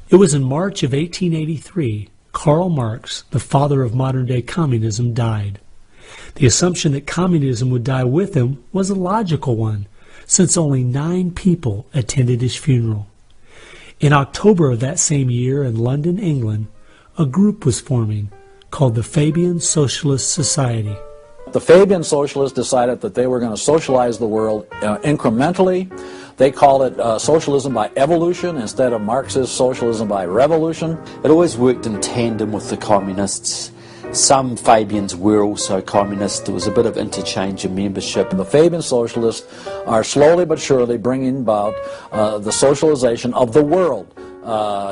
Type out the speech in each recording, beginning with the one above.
It was in March of 1883, Karl Marx, the father of modern-day communism, died. The assumption that communism would die with him was a logical one, since only 9 people attended his funeral. In October of that same year in London, England, a group was forming called the Fabian Socialist Society. The Fabian Socialists decided that they were going to socialize the world incrementally. They called it socialism by evolution instead of Marxist socialism by revolution. It always worked in tandem with the communists. Some Fabians were also communists. There was a bit of interchange of membership. The Fabian Socialists are slowly but surely bringing about the socialization of the world.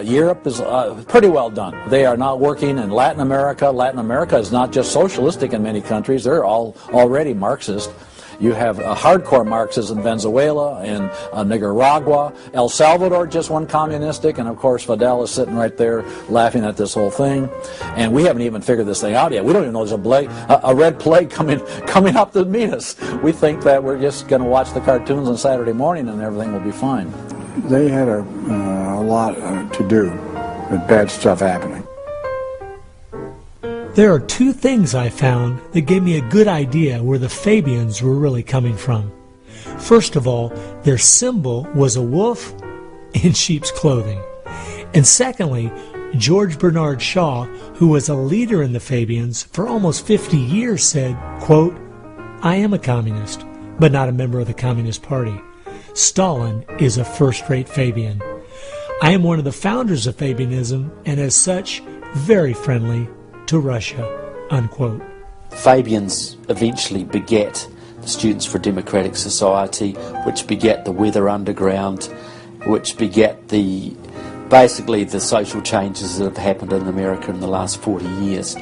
Europe is pretty well done. They are now working in Latin America. Latin America is not just socialistic in many countries. They're all already Marxist. You have hardcore Marxists in Venezuela, in Nicaragua. El Salvador just went communistic, and of course Fidel is sitting right there laughing at this whole thing. And we haven't even figured this thing out yet. We don't even know there's a red plague coming up to meet us. We think that we're just going to watch the cartoons on Saturday morning and everything will be fine. They had a lot to do with bad stuff happening. There are 2 things I found that gave me a good idea where the Fabians were really coming from. First of all, their symbol was a wolf in sheep's clothing. And secondly, George Bernard Shaw, who was a leader in the Fabians for almost 50 years, said, quote, "I am a communist, but not a member of the Communist Party. Stalin is a first-rate Fabian. I am one of the founders of Fabianism, and as such, very friendly to Russia," unquote. Fabians eventually begat the Students for a Democratic Society, which begat the Weather Underground, which begat basically the social changes that have happened in America in the last 40 years.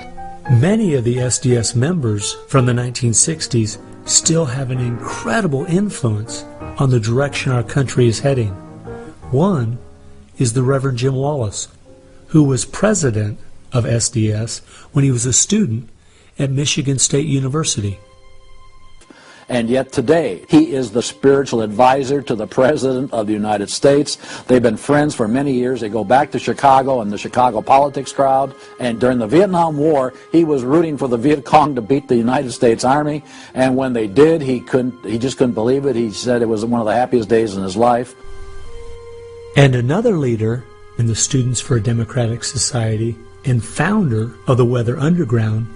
Many of the SDS members from the 1960s still have an incredible influence on the direction our country is heading. One is the Reverend Jim Wallace, who was president of SDS when he was a student at Michigan State University. And yet today, he is the spiritual advisor to the President of the United States. They've been friends for many years. They go back to Chicago and the Chicago politics crowd. And during the Vietnam War, he was rooting for the Viet Cong to beat the United States Army. And when they did, he just couldn't believe it. He said it was one of the happiest days in his life. And another leader in the Students for a Democratic Society and founder of the Weather Underground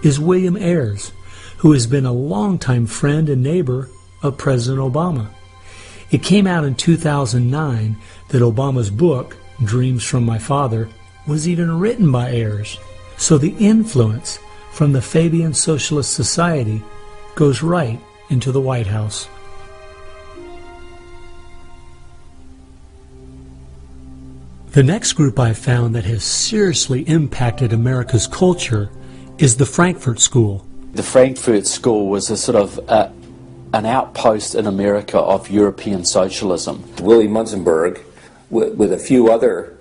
is William Ayers, who has been a longtime friend and neighbor of President Obama. It came out in 2009 that Obama's book, Dreams from My Father, was even written by Ayers. So the influence from the Fabian Socialist Society goes right into the White House. The next group I found that has seriously impacted America's culture is the Frankfurt School. The Frankfurt School was a sort of an outpost in America of European socialism. Willy Munzenberg, with a few other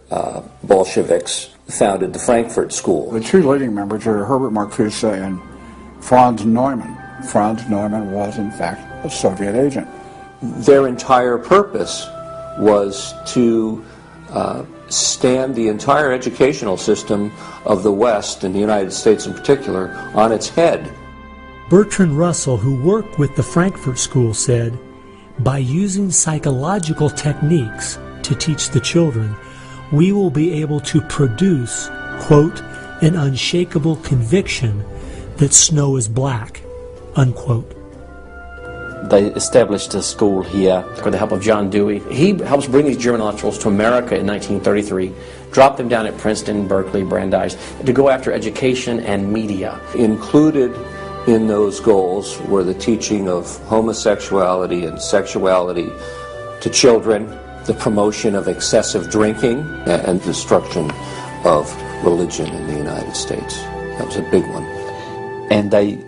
Bolsheviks, founded the Frankfurt School. The 2 leading members are Herbert Marcuse and Franz Neumann. Franz Neumann was, in fact, a Soviet agent. Their entire purpose was to stand the entire educational system of the West, and the United States in particular, on its head. Bertrand Russell, who worked with the Frankfurt School, said, "By using psychological techniques to teach the children, we will be able to produce, quote, an unshakable conviction that snow is black," unquote. They established a school here. With the help of John Dewey. He helps bring these German intellectuals to America in 1933, drop them down at Princeton, Berkeley, Brandeis, to go after education and media. Included in those goals were the teaching of homosexuality and sexuality to children, the promotion of excessive drinking, and destruction of religion in the United States. That was a big one. And they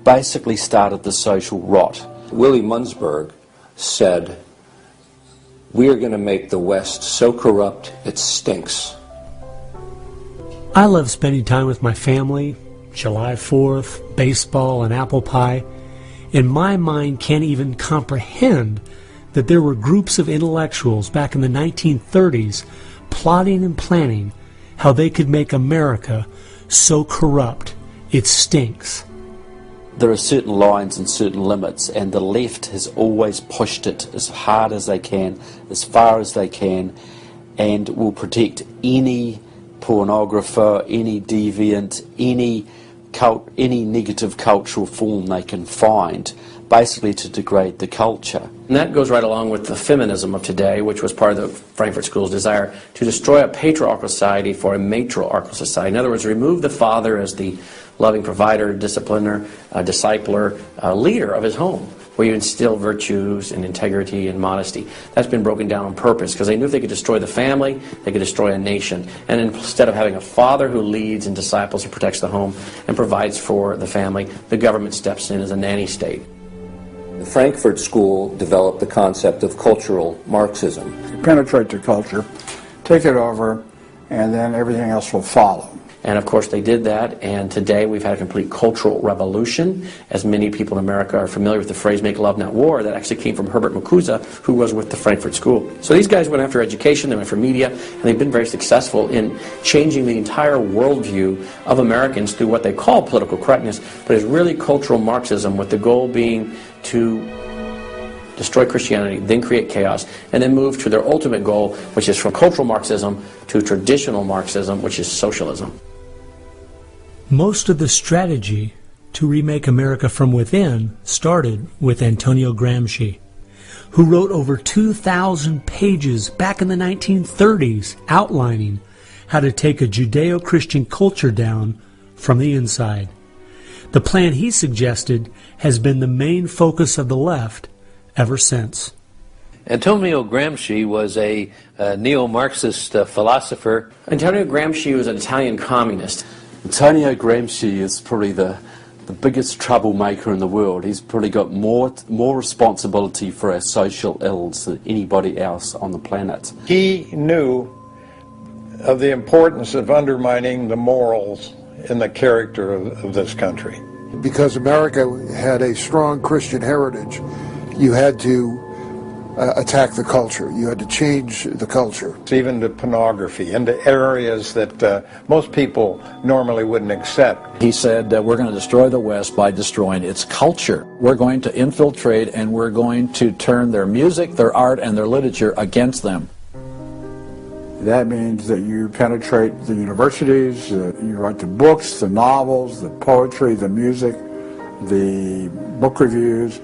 basically started the social rot. Willy Munzenberg said, "We are going to make the West so corrupt it stinks." I love spending time with my family, July 4th, baseball, and apple pie, and my mind can't even comprehend that there were groups of intellectuals back in the 1930s plotting and planning how they could make America so corrupt it stinks. There are certain lines and certain limits, and the left has always pushed it as hard as they can, as far as they can, and will protect any pornographer, any deviant, any negative cultural form they can find, basically to degrade the culture. And that goes right along with the feminism of today, which was part of the Frankfurt School's desire to destroy a patriarchal society for a matriarchal society. In other words, remove the father as the loving provider, discipliner, discipler, leader of his home, where you instill virtues and integrity and modesty. That's been broken down on purpose because they knew if they could destroy the family, they could destroy a nation. And instead of having a father who leads and disciples and protects the home and provides for the family, the government steps in as a nanny state. The Frankfurt School developed the concept of cultural Marxism. Penetrate the culture, take it over, and then everything else will follow. And of course they did that, and today we've had a complete cultural revolution. As many people in America are familiar with the phrase "make love, not war," that actually came from Herbert Marcuse, who was with the Frankfurt School. So these guys went after education, they went for media, and they've been very successful in changing the entire worldview of Americans through what they call political correctness, but it's really cultural Marxism, with the goal being to destroy Christianity, then create chaos, and then move to their ultimate goal, which is from cultural Marxism to traditional Marxism, which is socialism. Most of the strategy to remake America from within started with Antonio Gramsci, who wrote over 2,000 pages back in the 1930s outlining how to take a Judeo-Christian culture down from the inside. The plan he suggested has been the main focus of the left ever since. Antonio Gramsci was a neo-Marxist philosopher. Antonio Gramsci was an Italian communist. Antonio Gramsci is probably the biggest troublemaker in the world. He's probably got more responsibility for our social ills than anybody else on the planet. He knew of the importance of undermining the morals and the character of this country. Because America had a strong Christian heritage, you had to attack the culture. You had to change the culture. Even to pornography, into areas that most people normally wouldn't accept. He said that we're going to destroy the West by destroying its culture. We're going to infiltrate and we're going to turn their music, their art, and their literature against them. That means that you penetrate the universities, you write the books, the novels, the poetry, the music, the book reviews.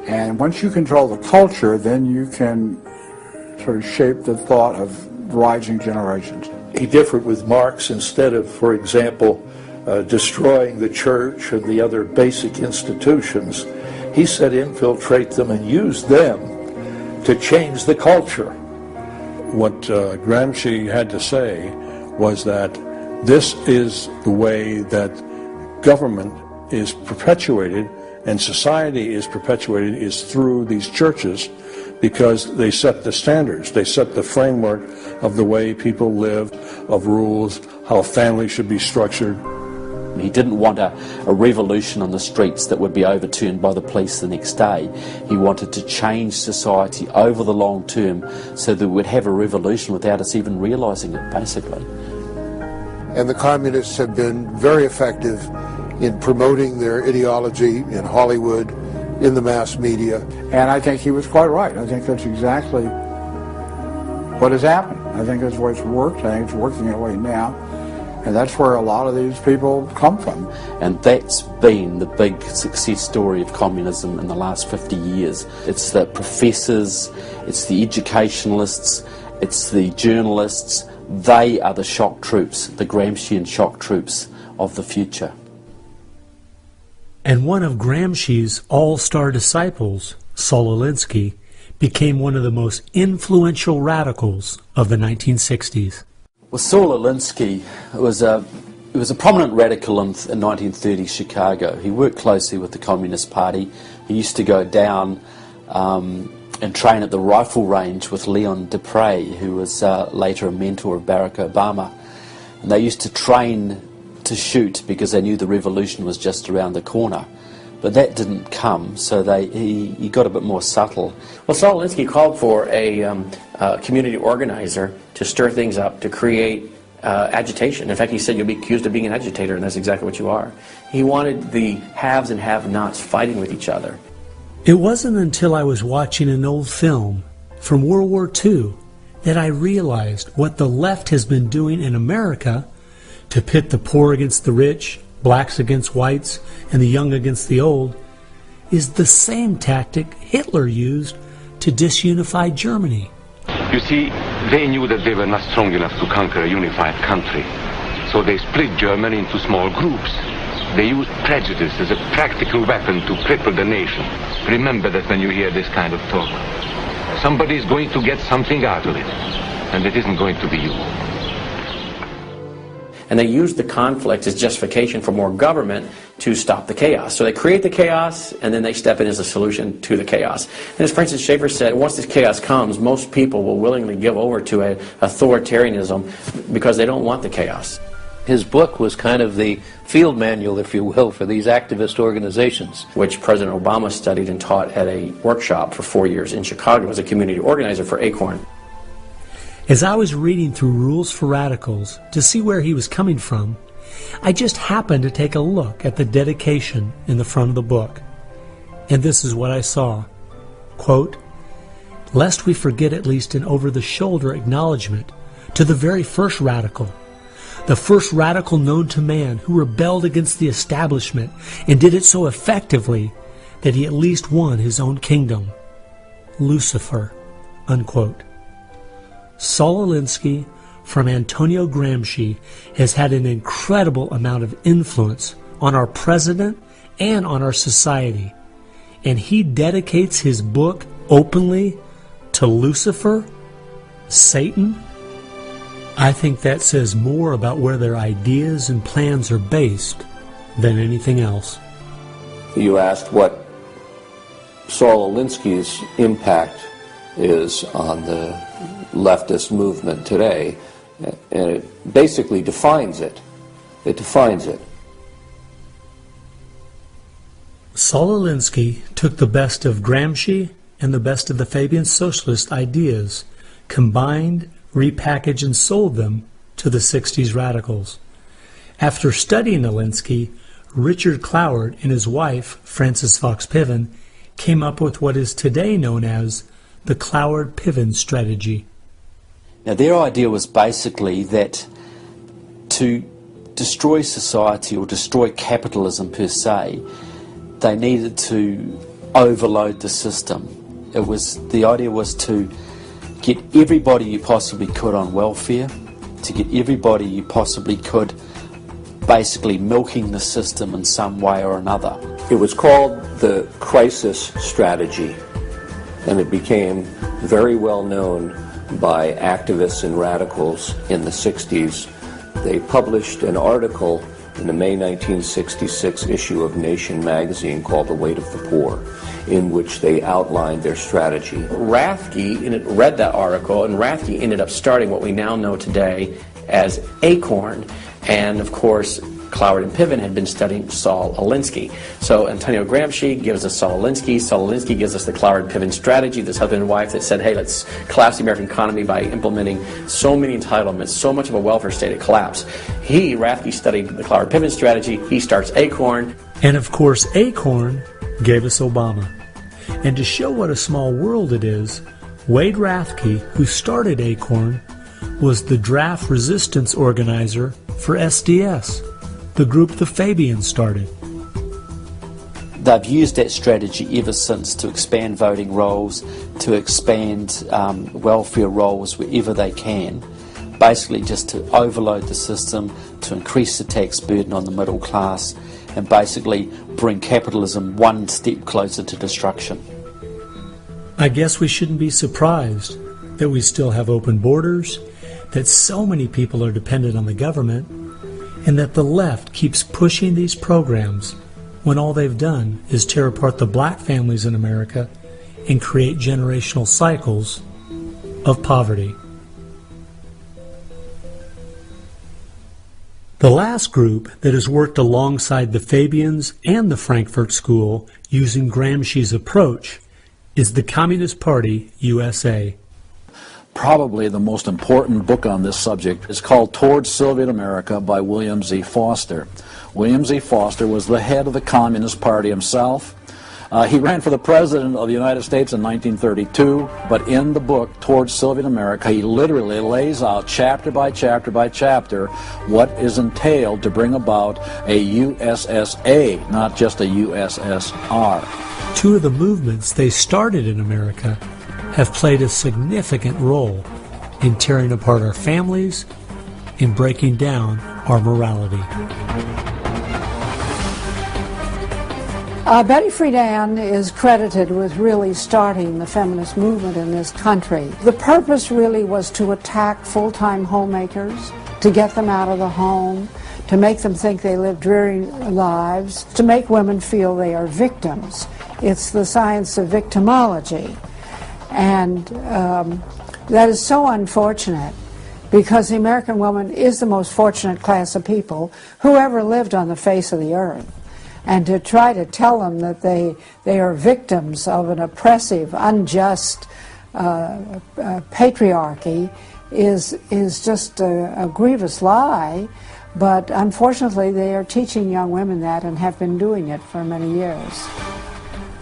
And once you control the culture, then you can sort of shape the thought of rising generations. He differed with Marx. Instead of, for example, destroying the church and the other basic institutions, he said infiltrate them and use them to change the culture. What Gramsci had to say was that this is the way that government is perpetuated and society is perpetuated is through these churches, because they set the standards, they set the framework of the way people live, of rules, how a family should be structured. He didn't want a revolution on the streets that would be overturned by the police the next day. He wanted to change society over the long term so that we'd have a revolution without us even realizing it, basically. And the communists have been very effective in promoting their ideology in Hollywood, in the mass media. And I think he was quite right. I think that's exactly what has happened. I think that's why it's worked. I think it's working that way now. And that's where a lot of these people come from. And that's been the big success story of communism in the last 50 years. It's the professors, it's the educationalists, it's the journalists. They are the shock troops, the Gramscian shock troops of the future. And one of Gramsci's all-star disciples, Saul Alinsky, became one of the most influential radicals of the 1960s. Well, Saul Alinsky was a prominent radical in 1930 Chicago. He worked closely with the Communist Party. He used to go down and train at the rifle range with Leon Dupre, who was later a mentor of Barack Obama. And they used to train to shoot because they knew the revolution was just around the corner. But that didn't come, so he got a bit more subtle. Well, Saul Alinsky called for a community organizer to stir things up, to create agitation. In fact, he said, you'll be accused of being an agitator, and that's exactly what you are. He wanted the haves and have-nots fighting with each other. It wasn't until I was watching an old film from World War II that I realized what the left has been doing in America to pit the poor against the rich, blacks against whites, and the young against the old is the same tactic Hitler used to disunify Germany. You see, they knew that they were not strong enough to conquer a unified country, so they split Germany into small groups. They used prejudice as a practical weapon to cripple the nation. Remember that when you hear this kind of talk. Somebody is going to get something out of it, and it isn't going to be you. And they use the conflict as justification for more government to stop the chaos. So they create the chaos, and then they step in as a solution to the chaos. And as Francis Schaeffer said, once this chaos comes, most people will willingly give over to an authoritarianism because they don't want the chaos. His book was kind of the field manual, if you will, for these activist organizations. Which President Obama studied and taught at a workshop for 4 years in Chicago as a community organizer for ACORN. As I was reading through Rules for Radicals to see where he was coming from, I just happened to take a look at the dedication in the front of the book. And this is what I saw. Quote, "Lest we forget at least an over-the-shoulder acknowledgement to the very first radical, the first radical known to man who rebelled against the establishment and did it so effectively that he at least won his own kingdom. Lucifer." Unquote. Saul Alinsky from Antonio Gramsci has had an incredible amount of influence on our president and on our society, and he dedicates his book openly to Lucifer, Satan. I think that says more about where their ideas and plans are based than anything else. You asked what Saul Alinsky's impact is on the leftist movement today, and it basically defines it. It defines it. Saul Alinsky took the best of Gramsci and the best of the Fabian socialist ideas, combined, repackaged, and sold them to the 60s radicals. After studying Alinsky, Richard Cloward and his wife, Frances Fox Piven, came up with what is today known as the Cloward-Piven strategy. Now, their idea was basically that to destroy society or destroy capitalism per se, they needed to overload the system. The idea was to get everybody you possibly could on welfare, to get everybody you possibly could basically milking the system in some way or another. It was called the crisis strategy, and it became very well known by activists and radicals in the 60s. They published an article in the May 1966 issue of Nation magazine called The Weight of the Poor, in which they outlined their strategy. Rathke read that article, and Rathke ended up starting what we now know today as ACORN. And of course, Cloward and Piven had been studying Saul Alinsky. So Antonio Gramsci gives us Saul Alinsky. Saul Alinsky gives us the Cloward-Piven strategy, this husband and wife that said, hey, let's collapse the American economy by implementing so many entitlements, so much of a welfare state at collapse. Rathke studied the Cloward-Piven strategy. He starts ACORN. And of course, ACORN gave us Obama. And to show what a small world it is, Wade Rathke, who started ACORN, was the draft resistance organizer for SDS, the group the Fabians started. They've used that strategy ever since to expand voting rolls, to expand welfare rolls wherever they can, basically just to overload the system, to increase the tax burden on the middle class, and basically bring capitalism one step closer to destruction. I guess we shouldn't be surprised that we still have open borders, that so many people are dependent on the government, and that the left keeps pushing these programs when all they've done is tear apart the black families in America and create generational cycles of poverty. The last group that has worked alongside the Fabians and the Frankfurt School using Gramsci's approach is the Communist Party USA. Probably the most important book on this subject is called Towards Soviet America by William Z. Foster. William Z. Foster was the head of the Communist Party himself. He ran for the President of the United States in 1932, but in the book, Towards Soviet America, he literally lays out chapter by chapter by chapter what is entailed to bring about a USSA, not just a USSR. Two of the movements they started in America have played a significant role in tearing apart our families, in breaking down our morality. Betty Friedan is credited with really starting the feminist movement in this country. The purpose really was to attack full-time homemakers, to get them out of the home, to make them think they live dreary lives, to make women feel they are victims. It's the science of victimology. And that is so unfortunate, because the American woman is the most fortunate class of people who ever lived on the face of the earth. And to try to tell them that they are victims of an oppressive, unjust patriarchy is just a grievous lie. But unfortunately, they are teaching young women that and have been doing it for many years.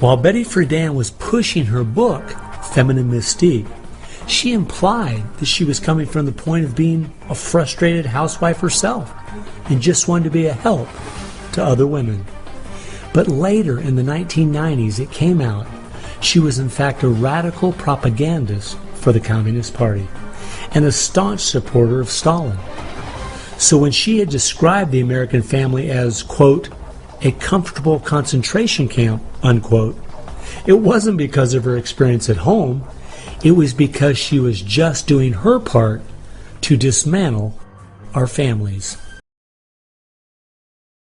While Betty Friedan was pushing her book, Feminine Mystique, she implied that she was coming from the point of being a frustrated housewife herself and just wanted to be a help to other women. But later, in the 1990s, it came out she was in fact a radical propagandist for the Communist Party and a staunch supporter of Stalin. So when she had described the American family as, quote, a comfortable concentration camp, unquote, it wasn't because of her experience at home. It was because she was just doing her part to dismantle our families.